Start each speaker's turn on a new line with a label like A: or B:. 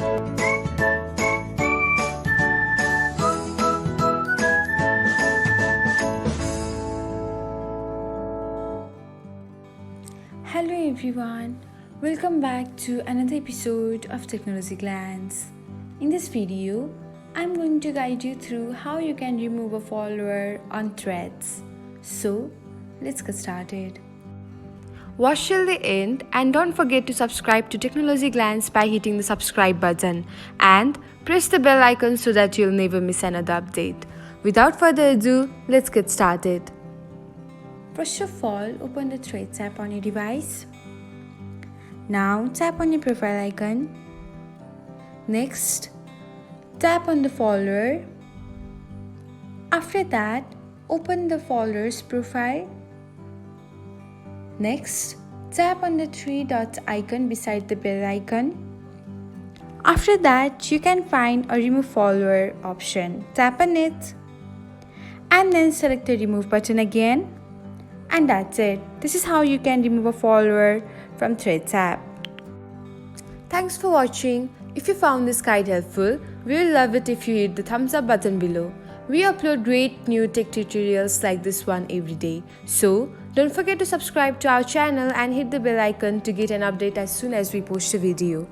A: Hello everyone, welcome back to another episode of Technologyglance. In this video, I'm going to guide you through how you can remove a follower on Threads. So, let's get started. Watch till the end and don't forget to subscribe to Technologyglance by hitting the subscribe button and press the bell icon so that you'll never miss another update. Without further ado, let's get started. First of all, open the Threads app on your device. Now tap on your profile icon. Next, tap on the follower. After that, open the follower's profile. Next, tap on the three dots icon beside the bell icon. After that, you can find a remove follower option. Tap on it and then select the remove button again. And that's it. This is how you can remove a follower from Threads app. Thanks for watching. If you found this guide helpful, we will love it if you hit the thumbs up button below. We upload great new tech tutorials like this one every day. So, don't forget to subscribe to our channel and hit the bell icon to get an update as soon as we post a video.